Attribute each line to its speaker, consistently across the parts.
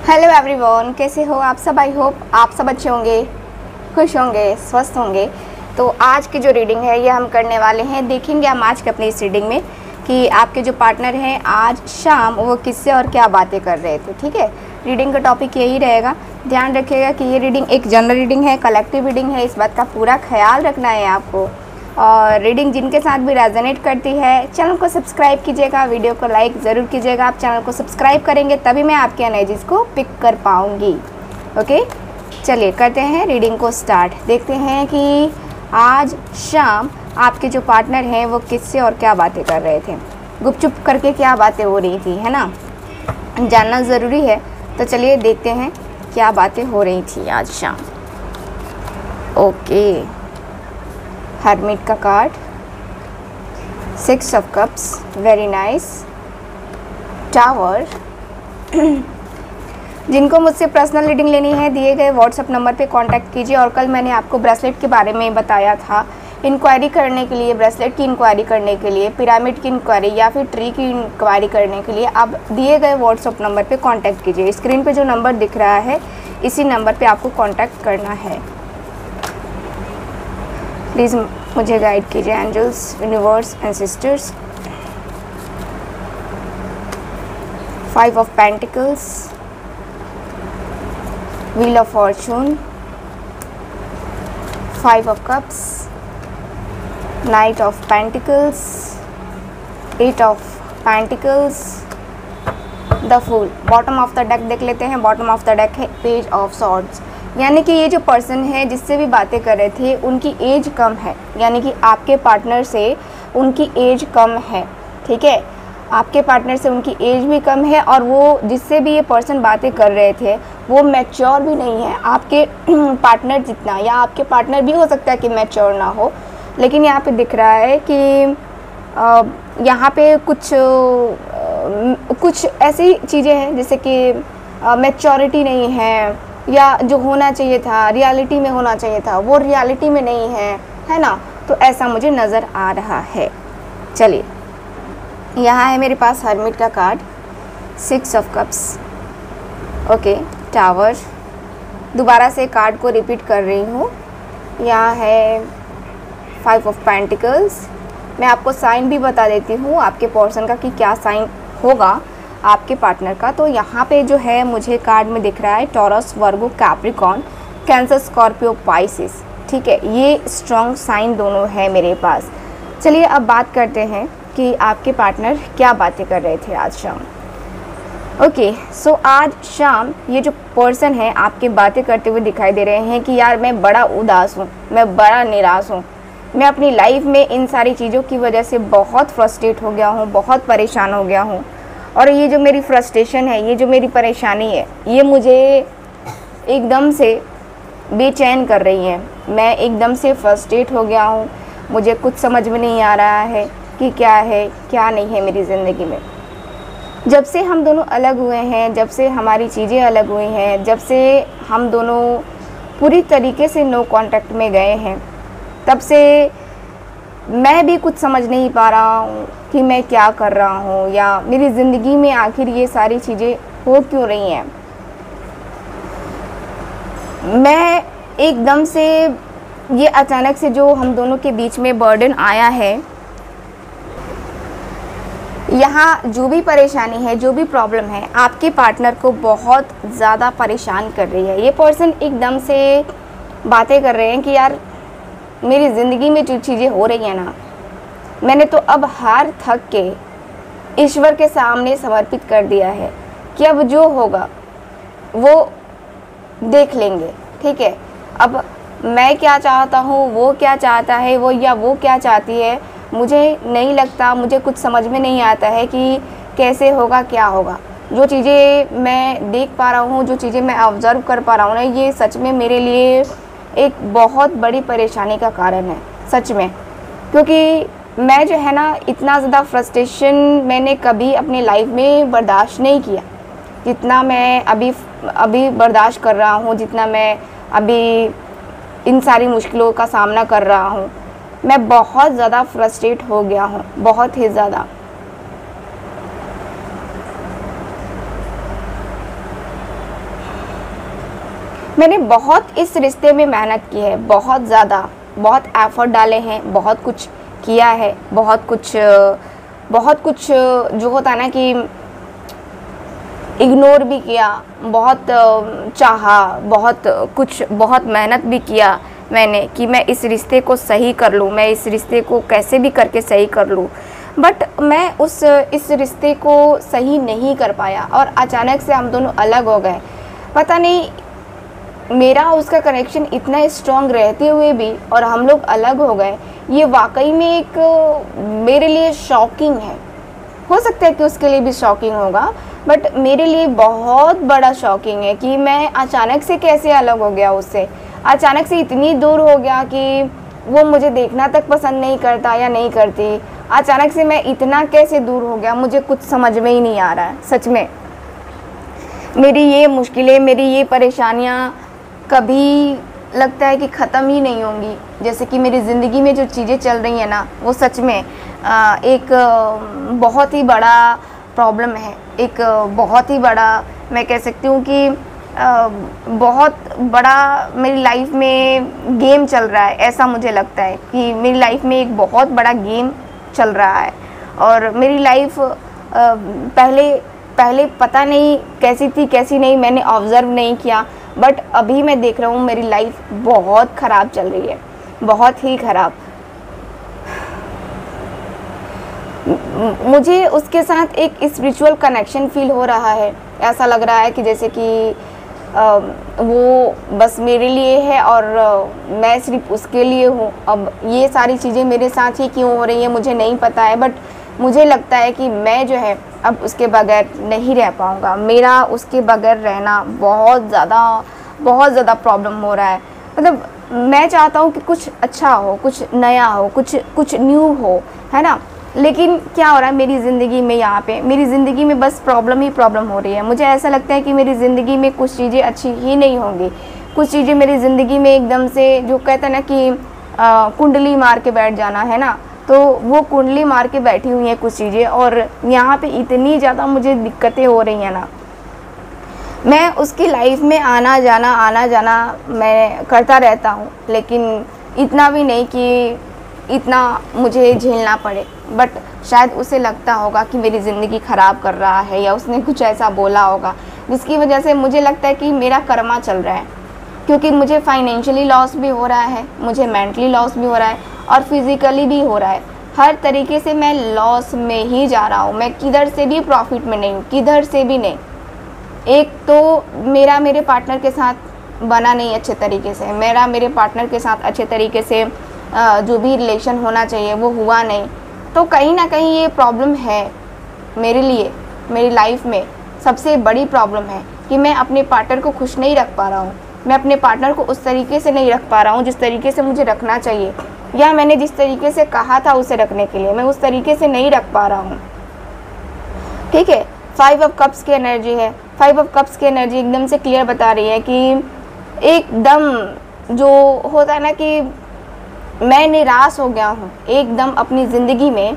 Speaker 1: Hello everyone, कैसे हो आप सब। आई होप आप सब अच्छे होंगे, खुश होंगे, स्वस्थ होंगे। तो आज की जो रीडिंग है ये हम करने वाले हैं। देखेंगे हम आज के अपनी इस रीडिंग में कि आपके जो पार्टनर हैं आज शाम वो किससे और क्या बातें कर रहे थे। ठीक है, रीडिंग का टॉपिक यही रहेगा। ध्यान रखिएगा कि ये रीडिंग एक जनरल रीडिंग है, कलेक्टिव रीडिंग है, इस बात का पूरा ख्याल रखना है आपको। और रीडिंग जिनके साथ भी रेजोनेट करती है चैनल को सब्सक्राइब कीजिएगा, वीडियो को लाइक ज़रूर कीजिएगा। आप चैनल को सब्सक्राइब करेंगे तभी मैं आपकी एनर्जीज़ को पिक कर पाऊँगी। ओके, चलिए करते हैं रीडिंग को स्टार्ट। देखते हैं कि आज शाम आपके जो पार्टनर हैं वो किससे और क्या बातें कर रहे थे, गुपचुप करके क्या बातें हो रही थी, है ना, जानना ज़रूरी है। तो चलिए देखते हैं क्या बातें हो रही थी आज शाम। ओके, हर्मिट का card, 6 of cups, very nice, tower. जिनको मुझसे पर्सनल रीडिंग लेनी है दिए गए व्हाट्सएप नंबर पे कांटेक्ट कीजिए। और कल मैंने आपको ब्रेसलेट के बारे में बताया था, इंक्वायरी करने के लिए, ब्रेसलेट की इंक्वायरी करने के लिए, पिरामिड की इंक्वायरी या फिर ट्री की इंक्वायरी करने के लिए आप दिए गए व्हाट्सएप नंबर पे कांटेक्ट कीजिए। स्क्रीन पे जो नंबर दिख रहा है इसी नंबर पे आपको कांटेक्ट करना है। प्लीज़ मुझे गाइड कीजिए angels, universe and sisters. 5 of pentacles, wheel of fortune, 5 of cups, knight of pentacles, 8 of pentacles, the fool. Bottom of the deck देख लेते हैं। बॉटम ऑफ द डेक है पेज ऑफ सॉर्ड्स, यानी कि ये जो पर्सन है जिससे भी बातें कर रहे थे उनकी एज कम है, यानी कि आपके पार्टनर से उनकी एज कम है। ठीक है, आपके पार्टनर से उनकी एज भी कम है और वो जिससे भी ये पर्सन बातें कर रहे थे वो मैच्योर भी नहीं है आपके पार्टनर जितना, या आपके पार्टनर भी हो सकता है कि मैच्योर ना हो। लेकिन यहाँ पे दिख रहा है कि यहाँ पे कुछ ऐसी चीज़ें हैं जैसे कि मैच्योरिटी नहीं है, या जो होना चाहिए था रियलिटी में होना चाहिए था वो रियलिटी में नहीं है ना। तो ऐसा मुझे नज़र आ रहा है। चलिए, यहाँ है मेरे पास हर्मिट का card, 6 of cups, okay, tower. दोबारा से कार्ड को रिपीट कर रही हूँ। यहाँ है 5 ऑफ पेंटिकल्स। मैं आपको साइन भी बता देती हूँ आपके पर्सन का कि क्या साइन होगा आपके पार्टनर का। तो यहाँ पे जो है मुझे कार्ड में दिख रहा है टॉरस, वर्गो, कैप्रिकॉर्न, कैंसर, स्कॉर्पियो, पाइसिस। ठीक है, ये स्ट्रॉन्ग साइन दोनों है मेरे पास। चलिए अब बात करते हैं कि आपके पार्टनर क्या बातें कर रहे थे आज शाम। ओके, सो आज शाम ये जो पर्सन है आपके बातें करते हुए दिखाई दे रहे हैं कि यार मैं बड़ा उदास हूँ, मैं बड़ा निराश हूँ, मैं अपनी लाइफ में इन सारी चीज़ों की वजह से बहुत फ्रस्ट्रेट हो गया हूँ, बहुत परेशान हो गया हूँ। और ये जो मेरी फ्रस्ट्रेशन है, ये जो मेरी परेशानी है, ये मुझे एकदम से बेचैन कर रही है। मैं एकदम से फ्रस्ट्रेट हो गया हूँ, मुझे कुछ समझ में नहीं आ रहा है कि क्या है क्या नहीं है मेरी ज़िंदगी में। जब से हम दोनों अलग हुए हैं, जब से हमारी चीज़ें अलग हुई हैं, जब से हम दोनों पूरी तरीके से नो कांटेक्ट में गए हैं, तब से मैं भी कुछ समझ नहीं पा रहा हूँ कि मैं क्या कर रहा हूँ, या मेरी ज़िंदगी में आखिर ये सारी चीज़ें हो क्यों रही हैं। मैं एकदम से ये अचानक से जो हम दोनों के बीच में बर्डन आया है, यहाँ जो भी परेशानी है, जो भी प्रॉब्लम है, आपके पार्टनर को बहुत ज़्यादा परेशान कर रही है। ये पर्सन एकदम से बातें कर रहे हैं कि यार मेरी ज़िंदगी में जो चीज़ें हो रही हैं ना, मैंने तो अब हार थक के ईश्वर के सामने समर्पित कर दिया है कि अब जो होगा वो देख लेंगे। ठीक है, अब मैं क्या चाहता हूँ, वो क्या चाहता है, वो या वो क्या चाहती है, मुझे नहीं लगता, मुझे कुछ समझ में नहीं आता है कि कैसे होगा, क्या होगा। जो चीज़ें मैं देख पा रहा हूँ, जो चीज़ें मैं ऑब्ज़र्व कर पा रहा हूँ ना, ये सच में मेरे लिए एक बहुत बड़ी परेशानी का कारण है, सच में। क्योंकि मैं जो है ना, इतना ज़्यादा फ्रस्ट्रेशन मैंने कभी अपनी लाइफ में बर्दाश्त नहीं किया जितना मैं अभी बर्दाश्त कर रहा हूँ, जितना मैं अभी इन सारी मुश्किलों का सामना कर रहा हूँ। मैं बहुत ज़्यादा फ्रस्ट्रेट हो गया हूँ, बहुत ही ज़्यादा। मैंने बहुत इस रिश्ते में मेहनत की है, बहुत ज़्यादा, बहुत एफर्ट डाले हैं, बहुत कुछ किया है, बहुत कुछ जो होता है ना कि इग्नोर भी किया, बहुत चाहा, बहुत मेहनत भी किया मैंने कि मैं इस रिश्ते को सही कर लूँ, मैं इस रिश्ते को कैसे भी करके सही कर लूँ। बट मैं इस रिश्ते को सही नहीं कर पाया और अचानक से हम दोनों अलग हो गए। पता नहीं मेरा उसका कनेक्शन इतना स्ट्रॉन्ग रहते हुए भी और हम लोग अलग हो गए, ये वाकई में एक मेरे लिए शॉकिंग है। हो सकता है कि उसके लिए भी शॉकिंग होगा, बट मेरे लिए बहुत बड़ा शॉकिंग है कि मैं अचानक से कैसे अलग हो गया उससे, अचानक से इतनी दूर हो गया कि वो मुझे देखना तक पसंद नहीं करता या नहीं करती। अचानक से मैं इतना कैसे दूर हो गया, मुझे कुछ समझ में ही नहीं आ रहा है। सच में मेरी ये मुश्किलें, मेरी ये परेशानियाँ कभी लगता है कि ख़त्म ही नहीं होंगी। जैसे कि मेरी ज़िंदगी में जो चीज़ें चल रही हैं ना, वो सच में एक बहुत ही बड़ा प्रॉब्लम है, एक बहुत ही बड़ा, मैं कह सकती हूँ कि बहुत बड़ा मेरी लाइफ में गेम चल रहा है। ऐसा मुझे लगता है कि मेरी लाइफ में एक बहुत बड़ा गेम चल रहा है और मेरी लाइफ पहले पता नहीं कैसी थी कैसी नहीं, मैंने ऑब्ज़र्व नहीं किया, बट अभी मैं देख रहा हूँ मेरी लाइफ बहुत ख़राब चल रही है, बहुत ही ख़राब। मुझे उसके साथ एक स्पिरिचुअल कनेक्शन फील हो रहा है। ऐसा लग रहा है कि जैसे कि वो बस मेरे लिए है और मैं सिर्फ उसके लिए हूँ। अब ये सारी चीज़ें मेरे साथ ही क्यों हो रही हैं मुझे नहीं पता है, बट मुझे लगता है कि मैं जो है अब उसके बगैर नहीं रह पाऊँगा। मेरा उसके बगैर रहना बहुत ज़्यादा प्रॉब्लम हो रहा है। मतलब मैं चाहता हूँ कि कुछ अच्छा हो, कुछ नया हो, कुछ न्यू हो, है ना। लेकिन क्या हो रहा है मेरी ज़िंदगी में, यहाँ पे मेरी ज़िंदगी में बस प्रॉब्लम ही प्रॉब्लम हो रही है। मुझे ऐसा लगता है कि मेरी ज़िंदगी में कुछ चीज़ें अच्छी ही नहीं होंगी। कुछ चीज़ें मेरी ज़िंदगी में एकदम से, जो कहते हैं ना कि कुंडली मार के बैठ जाना, है ना, तो वो कुंडली मार के बैठी हुई हैं कुछ चीज़ें। और यहाँ पे इतनी ज़्यादा मुझे दिक्कतें हो रही हैं ना, मैं उसकी लाइफ में आना जाना मैं करता रहता हूँ, लेकिन इतना भी नहीं कि इतना मुझे झेलना पड़े। बट शायद उसे लगता होगा कि मेरी ज़िंदगी ख़राब कर रहा है, या उसने कुछ ऐसा बोला होगा जिसकी वजह से मुझे लगता है कि मेरा कर्मा चल रहा है। क्योंकि मुझे फाइनेंशियली लॉस भी हो रहा है, मुझे मेंटली लॉस भी हो रहा है और फिज़िकली भी हो रहा है। हर तरीके से मैं लॉस में ही जा रहा हूँ। मैं किधर से भी प्रॉफिट में नहीं हूँ, किधर से भी नहीं। एक तो मेरे पार्टनर के साथ बना नहीं अच्छे तरीके से, मेरे पार्टनर के साथ अच्छे तरीके से जो भी रिलेशन होना चाहिए वो हुआ नहीं। तो कहीं ना कहीं ये प्रॉब्लम है मेरे लिए। मेरी लाइफ में सबसे बड़ी प्रॉब्लम है कि मैं अपने पार्टनर को खुश नहीं रख पा रहा हूँ। मैं अपने पार्टनर को उस तरीके से नहीं रख पा रहा हूँ जिस तरीके से मुझे रखना चाहिए, या मैंने जिस तरीके से कहा था उसे रखने के लिए, मैं उस तरीके से नहीं रख पा रहा हूँ। ठीक है, 5 ऑफ कप्स की एनर्जी है। 5 ऑफ कप्स की एनर्जी एकदम से क्लियर बता रही है कि एकदम जो होता है ना कि मैं निराश हो गया हूँ एकदम अपनी ज़िंदगी में।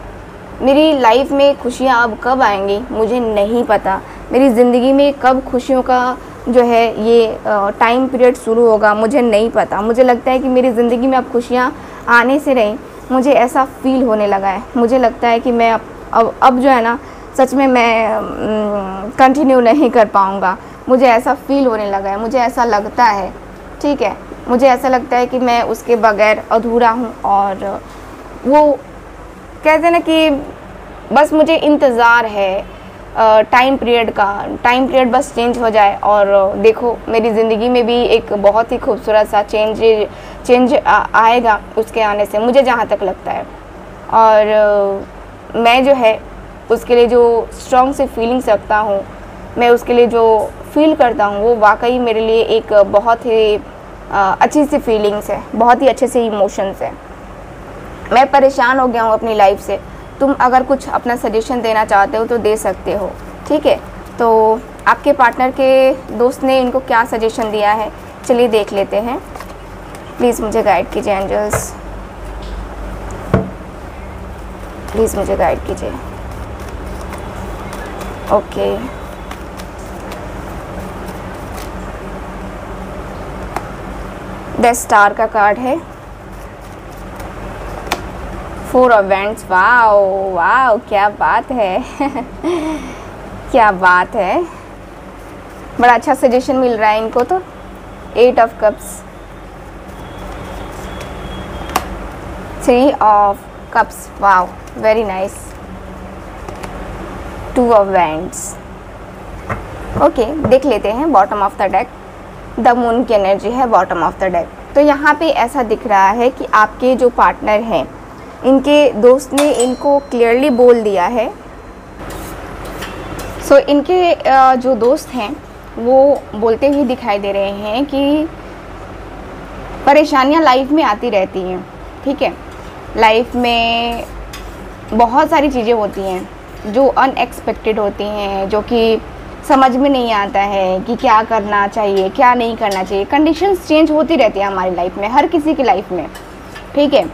Speaker 1: मेरी लाइफ में खुशियाँ अब कब आएंगी मुझे नहीं पता। मेरी ज़िंदगी में कब खुशियों का जो है ये टाइम पीरियड शुरू होगा मुझे नहीं पता। मुझे लगता है कि मेरी ज़िंदगी में अब खुशियाँ आने से रही, मुझे ऐसा फील होने लगा है। मुझे लगता है कि मैं अब जो है ना, सच में मैं कंटिन्यू नहीं कर पाऊँगा। मुझे ऐसा फील होने लगा है, मुझे ऐसा लगता है। ठीक है, मुझे ऐसा लगता है कि मैं उसके बगैर अधूरा हूँ। और वो कहते हैं ना कि बस मुझे इंतज़ार है टाइम पीरियड का। टाइम पीरियड बस चेंज हो जाए और देखो मेरी ज़िंदगी में भी एक बहुत ही खूबसूरत सा चेंज आएगा उसके आने से, मुझे जहाँ तक लगता है। और मैं जो है उसके लिए जो स्ट्रॉन्ग से फीलिंग्स रखता हूँ, मैं उसके लिए जो फील करता हूँ, वो वाकई मेरे लिए एक बहुत ही अच्छी सी फीलिंग्स है, बहुत ही अच्छे से इमोशंस है। मैं परेशान हो गया हूँ अपनी लाइफ से। तुम अगर कुछ अपना सजेशन देना चाहते हो तो दे सकते हो। ठीक है, तो आपके पार्टनर के दोस्त ने इनको क्या सजेशन दिया है, चलिए देख लेते हैं। प्लीज़ मुझे गाइड कीजिए एंजल्स, प्लीज़ मुझे गाइड कीजिए। ओके, द स्टार का कार्ड है, 4 ऑफ वैंड्स। वाओ वाओ, क्या बात है क्या बात है, बड़ा अच्छा सजेशन मिल रहा है इनको तो। 8 of cups, 3 of cups, wow very nice, 2 of wands. Okay, देख लेते हैं bottom of the deck. The moon की एनर्जी है बॉटम ऑफ द डेक। तो यहाँ पे ऐसा दिख रहा है कि आपके जो पार्टनर हैं, इनके दोस्त ने इनको क्लियरली बोल दिया है। सो इनके जो दोस्त हैं वो बोलते हुए दिखाई दे रहे हैं कि परेशानियाँ लाइफ में आती रहती हैं, ठीक है। लाइफ में बहुत सारी चीज़ें होती हैं जो अनएक्सपेक्टेड होती हैं, जो कि समझ में नहीं आता है कि क्या करना चाहिए क्या नहीं करना चाहिए। कंडीशंस चेंज होती रहती है हमारी लाइफ में, हर किसी की लाइफ में, ठीक है।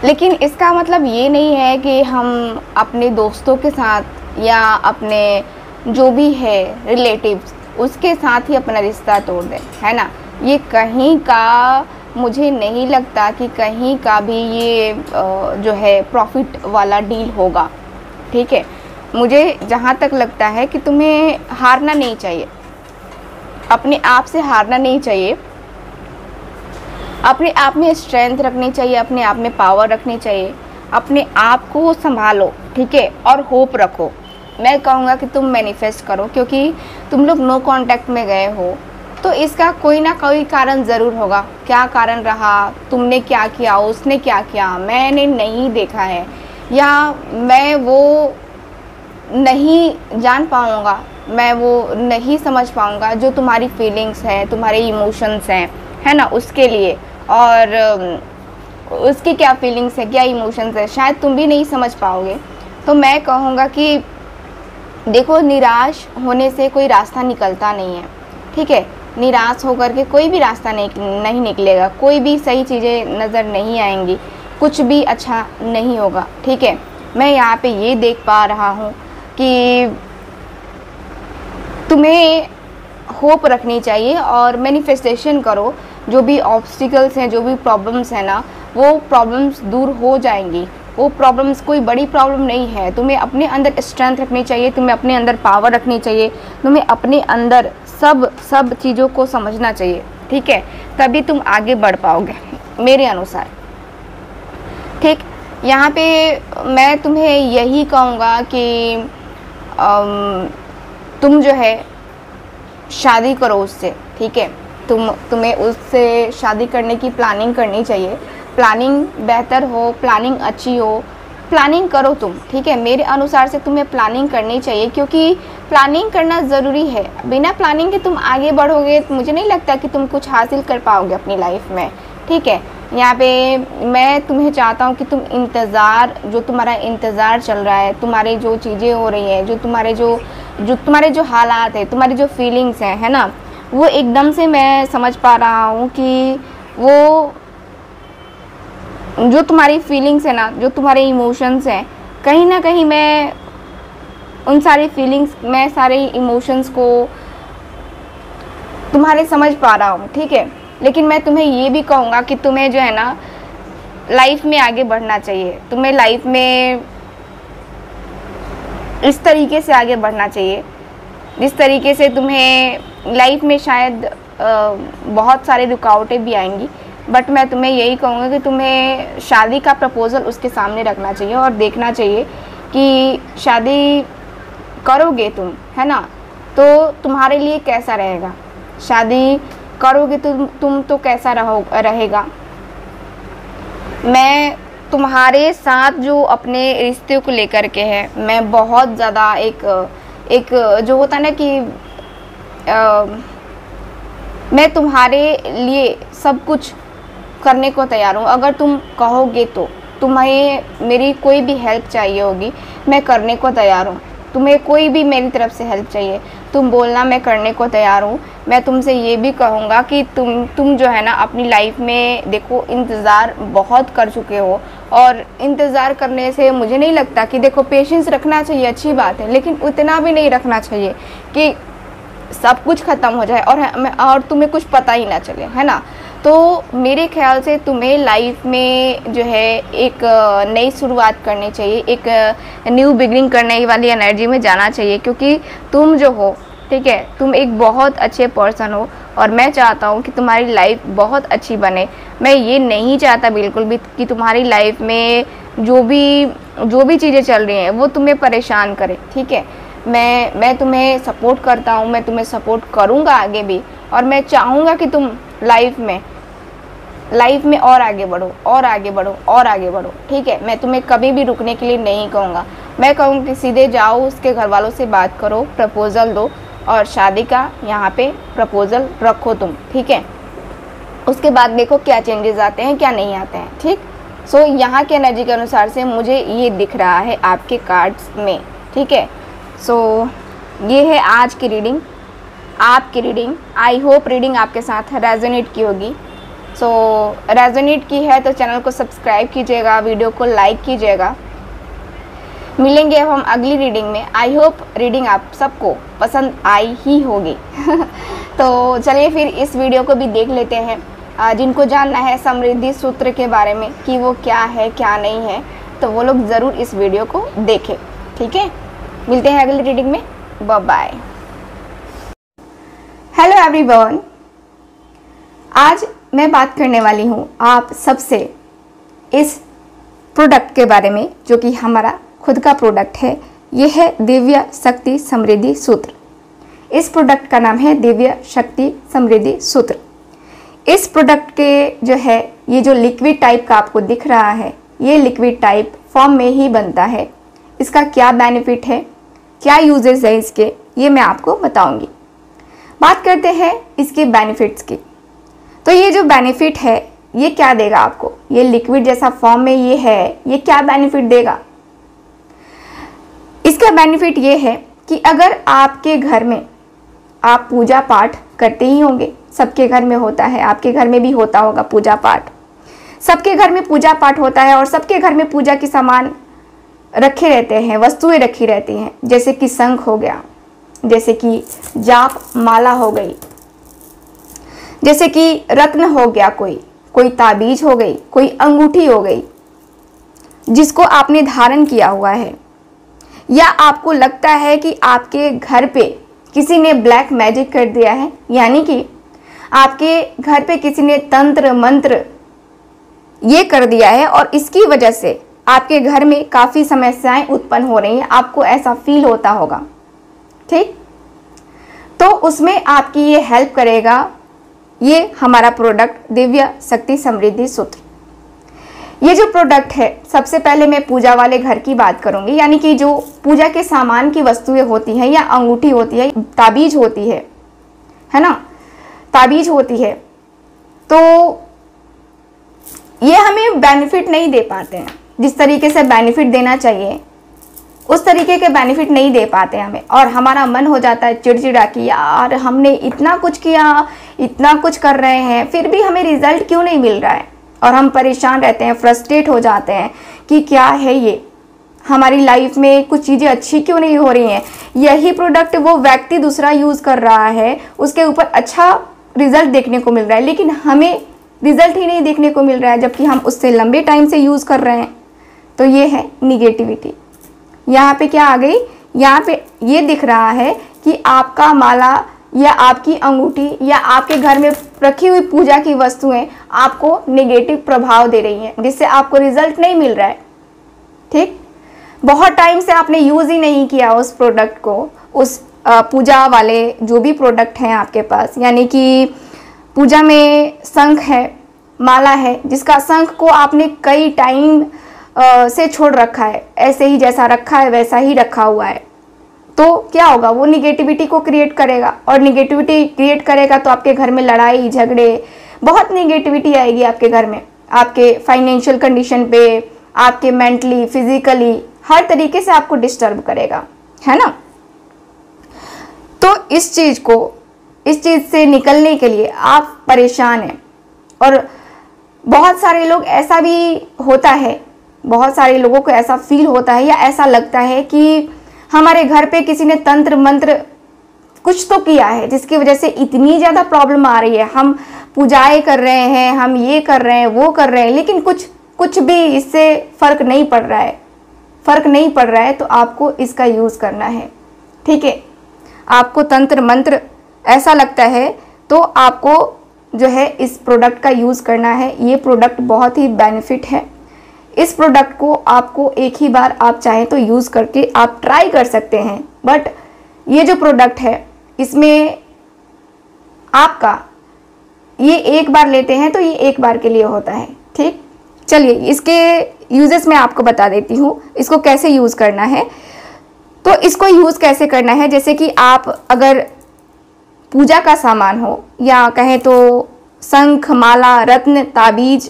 Speaker 1: लेकिन इसका मतलब ये नहीं है कि हम अपने दोस्तों के साथ या अपने जो भी है रिलेटिव्स उसके साथ ही अपना रिश्ता तोड़ दें, है ना। ये कहीं का मुझे नहीं लगता कि कहीं का भी ये जो है प्रॉफिट वाला डील होगा, ठीक है। मुझे जहाँ तक लगता है कि तुम्हें हारना नहीं चाहिए, अपने आप से हारना नहीं चाहिए, अपने आप में स्ट्रेंथ रखनी चाहिए, अपने आप में पावर रखनी चाहिए, अपने आप को संभालो, ठीक है, और होप रखो। मैं कहूँगा कि तुम मैनिफेस्ट करो, क्योंकि तुम लोग नो कांटेक्ट में गए हो तो इसका कोई ना कोई कारण ज़रूर होगा। क्या कारण रहा, तुमने क्या किया, उसने क्या किया, मैंने नहीं देखा है, या मैं वो नहीं जान पाऊँगा, मैं वो नहीं समझ पाऊँगा जो तुम्हारी फीलिंग्स हैं, तुम्हारे इमोशंस हैं, है ना, उसके लिए। और उसकी क्या फीलिंग्स है, क्या इमोशंस है, शायद तुम भी नहीं समझ पाओगे। तो मैं कहूँगा कि देखो, निराश होने से कोई रास्ता निकलता नहीं है, ठीक है। निराश होकर के कोई भी रास्ता नहीं निकलेगा, कोई भी सही चीज़ें नज़र नहीं आएंगी, कुछ भी अच्छा नहीं होगा, ठीक है। मैं यहाँ पे ये देख पा रहा हूँ कि तुम्हें होप रखनी चाहिए और मैनिफेस्टेशन करो। जो भी ऑब्स्टिकल्स हैं, जो भी प्रॉब्लम्स हैं ना, वो प्रॉब्लम्स दूर हो जाएंगी। वो प्रॉब्लम्स कोई बड़ी प्रॉब्लम नहीं है। तुम्हें अपने अंदर स्ट्रेंथ रखनी चाहिए, तुम्हें अपने अंदर पावर रखनी चाहिए, तुम्हें अपने अंदर सब चीज़ों को समझना चाहिए, ठीक है। तभी तुम आगे बढ़ पाओगे मेरे अनुसार, ठीक। यहाँ पे मैं तुम्हें यही कहूँगा कि तुम जो है शादी करो उससे, ठीक है। तुम्हें उससे शादी करने की प्लानिंग करनी चाहिए। प्लानिंग बेहतर हो, प्लानिंग अच्छी हो, प्लानिंग करो तुम, ठीक है। मेरे अनुसार से तुम्हें प्लानिंग करनी चाहिए, क्योंकि प्लानिंग करना ज़रूरी है। बिना प्लानिंग के तुम आगे बढ़ोगे तो मुझे नहीं लगता कि तुम कुछ हासिल कर पाओगे अपनी लाइफ में, ठीक है। यहाँ पे मैं तुम्हें चाहता हूँ कि तुम जो तुम्हारा इंतज़ार चल रहा है, तुम्हारी जो चीज़ें हो रही हैं, जो तुम्हारे जो हालात है, तुम्हारी जो फीलिंग्स हैं, है ना, वो एकदम से मैं समझ पा रहा हूँ कि वो जो तुम्हारी फीलिंग्स है ना, जो तुम्हारे इमोशंस हैं, कहीं ना कहीं मैं उन सारी फीलिंग्स, मैं सारे इमोशंस को तुम्हारे समझ पा रहा हूँ, ठीक है। लेकिन मैं तुम्हें ये भी कहूँगा कि तुम्हें जो है ना लाइफ में आगे बढ़ना चाहिए। तुम्हें लाइफ में इस तरीके से आगे बढ़ना चाहिए जिस तरीके से तुम्हें लाइफ में शायद बहुत सारे रुकावटें भी आएंगी, बट मैं तुम्हें यही कहूँगा कि तुम्हें शादी का प्रपोज़ल उसके सामने रखना चाहिए और देखना चाहिए कि शादी करोगे तुम, है ना, तो तुम्हारे लिए कैसा रहेगा। शादी करोगे तुम तो कैसा रहेगा। मैं तुम्हारे साथ जो अपने रिश्ते को लेकर के है, मैं बहुत ज़्यादा एक जो होता है ना कि मैं तुम्हारे लिए सब कुछ करने को तैयार हूँ। अगर तुम कहोगे तो तुम्हें मेरी कोई भी हेल्प चाहिए होगी, मैं करने को तैयार हूँ। तुम्हें कोई भी मेरी तरफ से हेल्प चाहिए, तुम बोलना, मैं करने को तैयार हूँ। मैं तुमसे ये भी कहूँगा कि तुम जो है ना अपनी लाइफ में देखो इंतज़ार बहुत कर चुके हो, और इंतज़ार करने से मुझे नहीं लगता कि, देखो पेशेंस रखना चाहिए, अच्छी बात है, लेकिन उतना भी नहीं रखना चाहिए कि सब कुछ ख़त्म हो जाए और तुम्हें कुछ पता ही ना चले, है ना। तो मेरे ख्याल से तुम्हें लाइफ में जो है एक नई शुरुआत करनी चाहिए, एक न्यू बिगनिंग करने वाली एनर्जी में जाना चाहिए, क्योंकि तुम जो हो, ठीक है, तुम एक बहुत अच्छे पर्सन हो और मैं चाहता हूँ कि तुम्हारी लाइफ बहुत अच्छी बने। मैं ये नहीं चाहता बिल्कुल भी कि तुम्हारी लाइफ में जो भी चीज़ें चल रही हैं वो तुम्हें परेशान करे, ठीक है। मैं तुम्हें सपोर्ट करता हूँ, मैं तुम्हें सपोर्ट करूँगा आगे भी, और मैं चाहूँगा कि तुम लाइफ में और आगे बढ़ो और आगे बढ़ो और आगे बढ़ो, ठीक है। मैं तुम्हें कभी भी रुकने के लिए नहीं कहूँगा, मैं कहूँगी कि सीधे जाओ, उसके घर वालों से बात करो, प्रपोज़ल दो और शादी का यहाँ पे प्रपोज़ल रखो तुम, ठीक है। उसके बाद देखो क्या चेंजेस आते हैं क्या नहीं आते हैं, ठीक। सो यहाँ के एनर्जी के अनुसार से मुझे ये दिख रहा है आपके कार्ड्स में, ठीक है। सो ये है आज की रीडिंग, आपकी रीडिंग। आई होप रीडिंग आपके साथ रेजोनेट की होगी। सो रेजोनेट की है तो चैनल को सब्सक्राइब कीजिएगा, वीडियो को लाइक कीजिएगा। मिलेंगे अब हम अगली रीडिंग में। आई होप रीडिंग आप सबको पसंद आई ही होगी। तो चलिए फिर इस वीडियो को भी देख लेते हैं। जिनको जानना है समृद्धि सूत्र के बारे में कि वो क्या है क्या नहीं है, तो वो लोग ज़रूर इस वीडियो को देखें, ठीक है। मिलते हैं अगली रीडिंग में, बाय बाय। हेलो एवरीवन, आज मैं बात करने वाली हूँ आप सबसे इस प्रोडक्ट के बारे में जो कि हमारा खुद का प्रोडक्ट है। ये है दिव्य शक्ति समृद्धि सूत्र। इस प्रोडक्ट का नाम है दिव्य शक्ति समृद्धि सूत्र। इस प्रोडक्ट के जो है ये जो लिक्विड टाइप का आपको दिख रहा है, ये लिक्विड टाइप फॉर्म में ही बनता है। इसका क्या बेनिफिट है, क्या यूजेस है इसके, ये मैं आपको बताऊंगी। बात करते हैं इसके बेनिफिट्स की। तो ये जो बेनिफिट है ये क्या देगा आपको, ये लिक्विड जैसा फॉर्म में ये है, ये क्या बेनिफिट देगा। इसका बेनिफिट ये है कि अगर आपके घर में आप पूजा पाठ करते ही होंगे, सबके घर में होता है, आपके घर में भी होता होगा पूजा पाठ, सबके घर में पूजा पाठ होता है और सबके घर में पूजा के सामान रखे रहते हैं, वस्तुएं रखी रहती हैं, जैसे कि शंख हो गया, जैसे कि जाप माला हो गई, जैसे कि रत्न हो गया, कोई ताबीज हो गई, कोई अंगूठी हो गई जिसको आपने धारण किया हुआ है, या आपको लगता है कि आपके घर पे किसी ने ब्लैक मैजिक कर दिया है, यानी कि आपके घर पे किसी ने तंत्र मंत्र ये कर दिया है और इसकी वजह से आपके घर में काफ़ी समस्याएं उत्पन्न हो रही हैं, आपको ऐसा फील होता होगा, ठीक। तो उसमें आपकी ये हेल्प करेगा ये हमारा प्रोडक्ट दिव्य शक्ति समृद्धि सूत्र। ये जो प्रोडक्ट है, सबसे पहले मैं पूजा वाले घर की बात करूंगी, यानी कि जो पूजा के सामान की वस्तुएं होती हैं, या अंगूठी होती है, ताबीज होती है ना, ताबीज होती है, तो ये हमें बेनिफिट नहीं दे पाते हैं जिस तरीके से बेनिफिट देना चाहिए, उस तरीके के बेनिफिट नहीं दे पाते हमें, और हमारा मन हो जाता है चिड़चिड़ा कि यार हमने इतना कुछ किया, इतना कुछ कर रहे हैं, फिर भी हमें रिजल्ट क्यों नहीं मिल रहा है, और हम परेशान रहते हैं, फ्रस्ट्रेट हो जाते हैं कि क्या है ये, हमारी लाइफ में कुछ चीज़ें अच्छी क्यों नहीं हो रही हैं। यही प्रोडक्ट वो व्यक्ति दूसरा यूज़ कर रहा है, उसके ऊपर अच्छा रिजल्ट देखने को मिल रहा है, लेकिन हमें रिजल्ट ही नहीं देखने को मिल रहा है, जबकि हम उससे लंबे टाइम से यूज़ कर रहे हैं। तो ये है निगेटिविटी। यहाँ पे क्या आ गई, यहाँ पे ये दिख रहा है कि आपका माला या आपकी अंगूठी या आपके घर में रखी हुई पूजा की वस्तुएं आपको नेगेटिव प्रभाव दे रही हैं, जिससे आपको रिजल्ट नहीं मिल रहा है, ठीक। बहुत टाइम से आपने यूज़ ही नहीं किया उस प्रोडक्ट को, उस पूजा वाले जो भी प्रोडक्ट हैं आपके पास, यानी कि पूजा में शंख है, माला है, जिसका शंख को आपने कई टाइम से छोड़ रखा है, ऐसे ही जैसा रखा है वैसा ही रखा हुआ है, तो क्या होगा, वो निगेटिविटी को क्रिएट करेगा, और निगेटिविटी क्रिएट करेगा तो आपके घर में लड़ाई झगड़े, बहुत निगेटिविटी आएगी आपके घर में, आपके फाइनेंशियल कंडीशन पे, आपके मेंटली फिजिकली हर तरीके से आपको डिस्टर्ब करेगा, है ना। तो इस चीज़ से निकलने के लिए आप परेशान हैं, और बहुत सारे लोग ऐसा भी होता है, बहुत सारे लोगों को ऐसा फील होता है या ऐसा लगता है कि हमारे घर पे किसी ने तंत्र मंत्र कुछ तो किया है जिसकी वजह से इतनी ज़्यादा प्रॉब्लम आ रही है। हम पूजाएं कर रहे हैं, हम ये कर रहे हैं, वो कर रहे हैं, लेकिन कुछ भी इससे फ़र्क नहीं पड़ रहा है, फ़र्क नहीं पड़ रहा है। तो आपको इसका यूज़ करना है, ठीक है। आपको तंत्र मंत्र ऐसा लगता है तो आपको जो है इस प्रोडक्ट का यूज़ करना है। ये प्रोडक्ट बहुत ही बेनिफिट है। इस प्रोडक्ट को आपको एक ही बार आप चाहें तो यूज़ करके आप ट्राई कर सकते हैं, बट ये जो प्रोडक्ट है इसमें आपका ये एक बार लेते हैं तो ये एक बार के लिए होता है, ठीक। चलिए इसके यूजेस मैं आपको बता देती हूँ, इसको कैसे यूज़ करना है। तो इसको यूज़ कैसे करना है, जैसे कि आप अगर पूजा का सामान हो या कहें तो शंख, माला, रत्न, ताबीज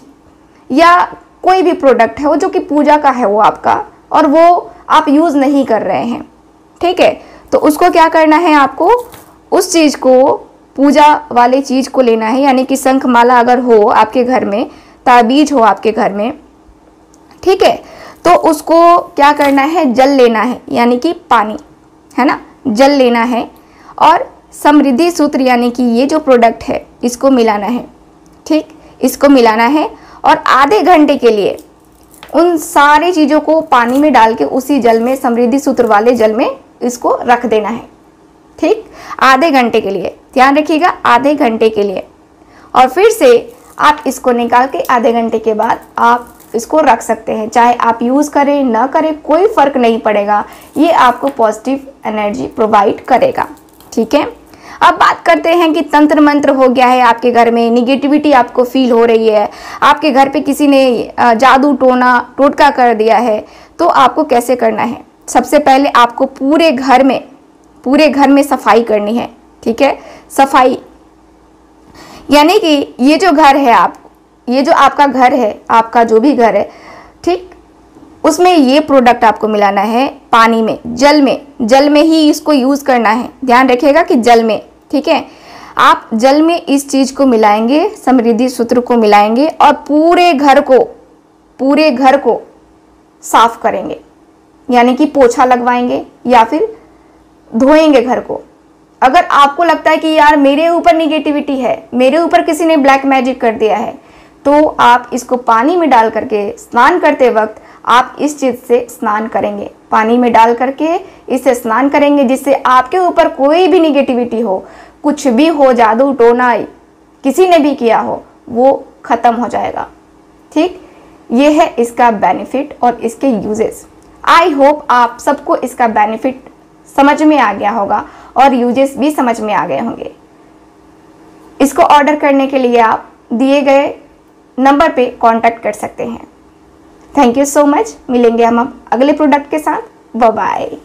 Speaker 1: या कोई भी प्रोडक्ट है वो जो कि पूजा का है वो आपका, और वो आप यूज़ नहीं कर रहे हैं, ठीक है। तो उसको क्या करना है, आपको उस चीज़ को, पूजा वाले चीज़ को लेना है, यानी कि शंख माला अगर हो आपके घर में, ताबीज हो आपके घर में, ठीक है। तो उसको क्या करना है, जल लेना है, यानी कि पानी, है ना, जल लेना है और समृद्धि सूत्र यानी कि ये जो प्रोडक्ट है इसको मिलाना है, ठीक। इसको मिलाना है और आधे घंटे के लिए उन सारी चीज़ों को पानी में डाल के उसी जल में, समृद्धि सूत्र वाले जल में इसको रख देना है, ठीक। आधे घंटे के लिए, ध्यान रखिएगा, आधे घंटे के लिए। और फिर से आप इसको निकाल के आधे घंटे के बाद आप इसको रख सकते हैं, चाहे आप यूज़ करें ना करें कोई फ़र्क नहीं पड़ेगा, ये आपको पॉजिटिव एनर्जी प्रोवाइड करेगा, ठीक है। अब बात करते हैं कि तंत्र मंत्र हो गया है आपके घर में, निगेटिविटी आपको फील हो रही है, आपके घर पे किसी ने जादू टोटका कर दिया है, तो आपको कैसे करना है। सबसे पहले आपको पूरे घर में सफाई करनी है, ठीक है। सफाई यानी कि ये जो घर है ये जो आपका घर है, आपका जो भी घर है, ठीक, उसमें ये प्रोडक्ट आपको मिलाना है पानी में, जल में ही इसको यूज़ करना है। ध्यान रखिएगा कि जल में, ठीक है। आप जल में इस चीज़ को मिलाएंगे, समृद्धि सूत्र को मिलाएंगे और पूरे घर को साफ करेंगे, यानी कि पोछा लगवाएंगे या फिर धोएंगे घर को। अगर आपको लगता है कि यार मेरे ऊपर निगेटिविटी है, मेरे ऊपर किसी ने ब्लैक मैजिक कर दिया है, तो आप इसको पानी में डाल करके स्नान करते वक्त आप इस चीज़ से स्नान करेंगे, पानी में डाल करके इससे स्नान करेंगे, जिससे आपके ऊपर कोई भी निगेटिविटी हो, कुछ भी हो, जादू टोना किसी ने भी किया हो, वो ख़त्म हो जाएगा, ठीक। ये है इसका बेनिफिट और इसके यूजेस। आई होप आप सबको इसका बेनिफिट समझ में आ गया होगा और यूजेस भी समझ में आ गए होंगे। इसको ऑर्डर करने के लिए आप दिए गए नंबर पे कांटेक्ट कर सकते हैं। Thank you so much. मिलेंगे हम अगले प्रोडक्ट के साथ। Bye bye.